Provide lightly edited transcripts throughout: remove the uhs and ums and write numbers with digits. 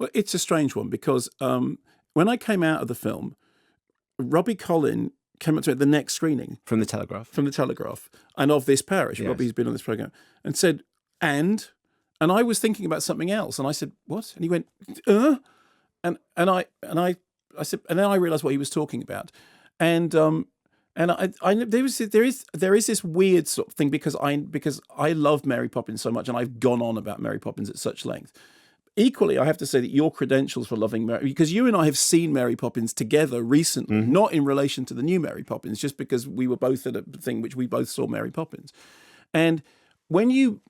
Well, it's a strange one because when I came out of the film, Robbie Collin came up to me at the next screening. From the Telegraph. And of this parish. Yes. Robbie's been on this programme. And said, and I was thinking about something else. And I said, what? And he went, And I said, and then I realised what he was talking about. And there is this weird sort of thing because I love Mary Poppins so much and I've gone on about Mary Poppins at such length. Equally, I have to say that your credentials for loving Mary, because you and I have seen Mary Poppins together recently, not in relation to the new Mary Poppins, just because we were both at a thing which we both saw Mary Poppins. And when you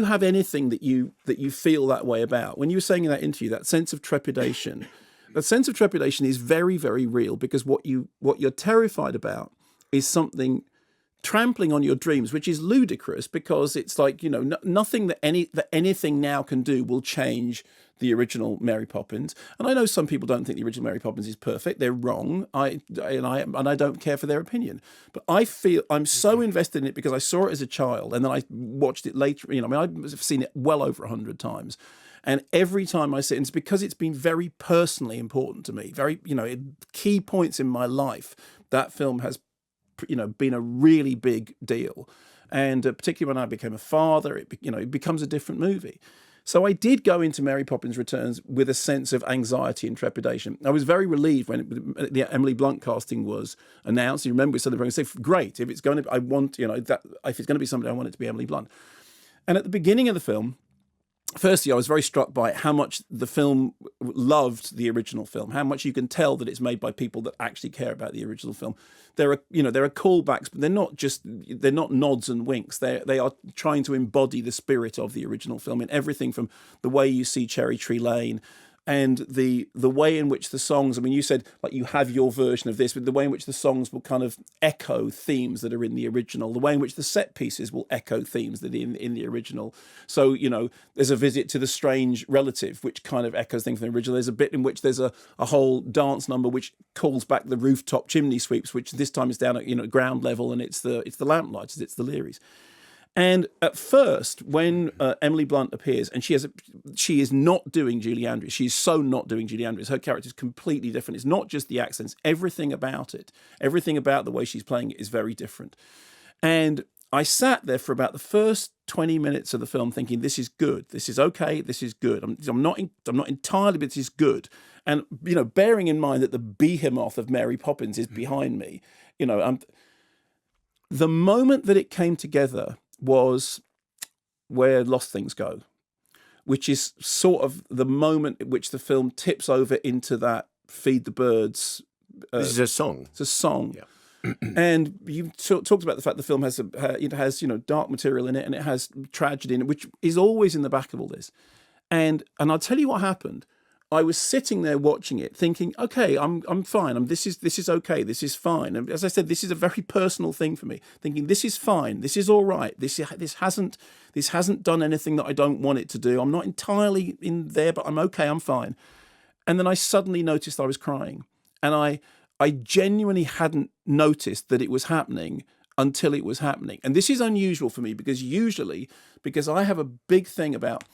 have anything that you feel that way about, when you were saying in that interview, that sense of trepidation is very, very real, because what you're terrified about is something trampling on your dreams, which is ludicrous because it's like, nothing that anything now can do will change the original Mary Poppins. And I know some people don't think the original Mary Poppins is perfect. They're wrong. I don't care for their opinion. But I feel I'm so invested in it because I saw it as a child and then I watched it later. I've seen it well over 100 times. And every time I see it, and it's because it's been very personally important to me, very, key points in my life, that film has been a really big deal. And particularly when I became a father, it becomes a different movie. So I did go into Mary Poppins Returns with a sense of anxiety and trepidation. I was very relieved when the Emily Blunt casting was announced. You remember we said, I said, great, if it's going to, I want, that if it's going to be somebody, I want it to be Emily Blunt. And at the beginning of the film, firstly, I was very struck by how much the film loved the original film, how much you can tell that it's made by people that actually care about the original film. There are callbacks, but they're not nods and winks. They are trying to embody the spirit of the original film in everything from the way you see Cherry Tree Lane and the way in which the songs, you said like you have your version of this, but the way in which the songs will kind of echo themes that are in the original, the way in which the set pieces will echo themes that are in the original. So, there's a visit to the strange relative, which kind of echoes things from the original. There's a bit in which there's a whole dance number which calls back the rooftop chimney sweeps, which this time is down at ground level, and it's the lamplighters, it's the Learys. And at first, when Emily Blunt appears, and she is not doing Julie Andrews. She's so not doing Julie Andrews. Her character is completely different. It's not just the accents. Everything about it, everything about the way she's playing it is very different. And I sat there for about the first 20 minutes of the film thinking, this is good. This is okay. This is good. I'm not entirely, but this is good. And, bearing in mind that the behemoth of Mary Poppins is behind me, the moment that it came together was where Lost Things Go, which is sort of the moment at which the film tips over into that Feed the Birds. This is a song. It's a song. Yeah. And you talked about the fact the film has dark material in it and it has tragedy in it, which is always in the back of all this. And I'll tell you what happened. I was sitting there watching it, thinking, "Okay, I'm fine. This is okay. This is fine." And as I said, this is a very personal thing for me. Thinking this is fine. This is all right. This hasn't done anything that I don't want it to do. I'm not entirely in there, but I'm okay. I'm fine. And then I suddenly noticed I was crying, and I genuinely hadn't noticed that it was happening until it was happening. And this is unusual for me because I have a big thing about.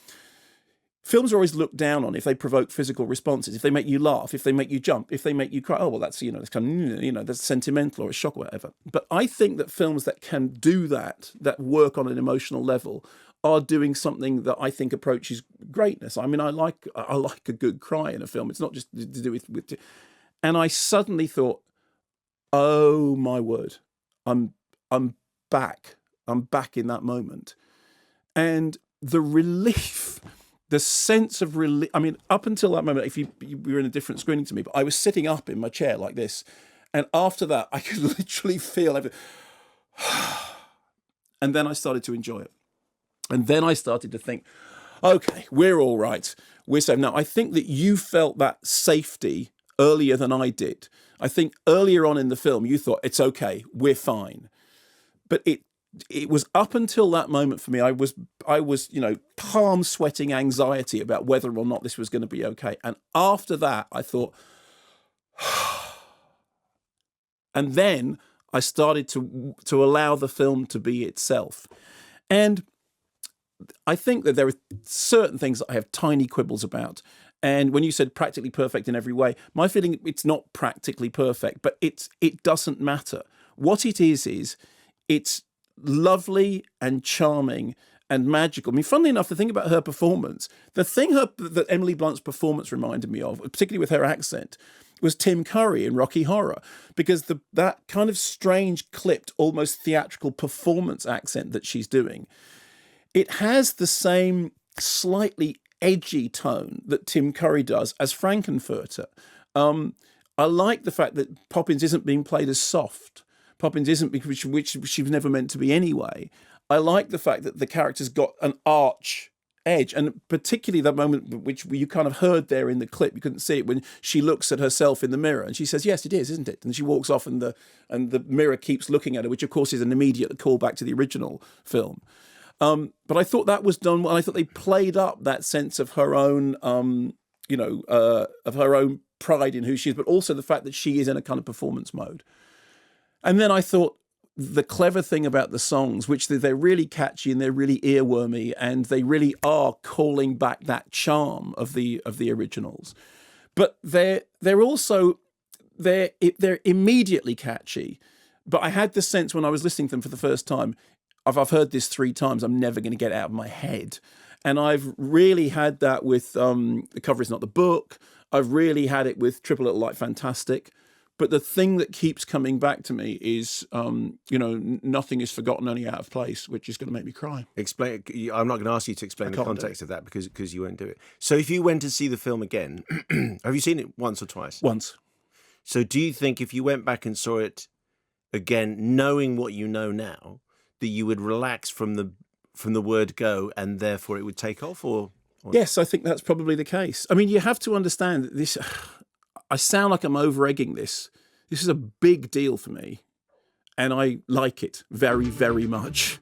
Films are always looked down on if they provoke physical responses, if they make you laugh, if they make you jump, if they make you cry. Oh, well, that's, it's kind of, that's sentimental or a shock or whatever. But I think that films that can do that work on an emotional level, are doing something that I think approaches greatness. I like a good cry in a film. It's not just to do with. And I suddenly thought, oh my word, I'm back. I'm back in that moment. And the relief. The sense of relief. Up until that moment, if you were in a different screening to me, but I was sitting up in my chair like this, and after that, I could literally feel everything. And then I started to enjoy it, and then I started to think, okay, we're all right. We're safe. Now, I think that you felt that safety earlier than I did. I think earlier on in the film, you thought it's okay, we're fine, but it was up until that moment for me. I was, palm sweating anxiety about whether or not this was going to be okay. And after that, I thought, and then I started to allow the film to be itself. And I think that there are certain things that I have tiny quibbles about. And when you said practically perfect in every way, my feeling, it's not practically perfect, but it doesn't matter. What it is it's lovely and charming and magical. I mean, funnily enough, the thing about her performance, that Emily Blunt's performance reminded me of, particularly with her accent, was Tim Curry in Rocky Horror, because that kind of strange, clipped, almost theatrical performance accent that she's doing, it has the same slightly edgy tone that Tim Curry does as Frankenfurter. I like the fact that Poppins isn't being played as soft. Poppins isn't, which she was never meant to be anyway. I like the fact that the character's got an arch edge, and particularly that moment which you kind of heard there in the clip, you couldn't see it, when she looks at herself in the mirror and she says, "Yes, it is, isn't it?" And she walks off, and the mirror keeps looking at her, which of course is an immediate callback to the original film. But I thought that was done well. I thought they played up that sense of her own, of her own pride in who she is, but also the fact that she is in a kind of performance mode. And then I thought the clever thing about the songs, which they're really catchy and they're really earwormy, and they really are calling back that charm of the originals. But they're immediately catchy. But I had the sense when I was listening to them for the first time, I've heard this 3 times, I'm never going to get it out of my head. And I've really had that with The Cover Is Not the Book. I've really had it with Triple Little Light Fantastic. But the thing that keeps coming back to me is, nothing is forgotten, only out of place, which is going to make me cry. Explain. I'm not going to ask you to explain the context of that because you won't do it. So if you went to see the film again, have you seen it once or twice? Once. So do you think if you went back and saw it again, knowing what you know now, that you would relax from the word go and therefore it would take off? Or Yes, I think that's probably the case. I mean, you have to understand that this... I sound like I'm over-egging this. This is a big deal for me, and I like it very, very much.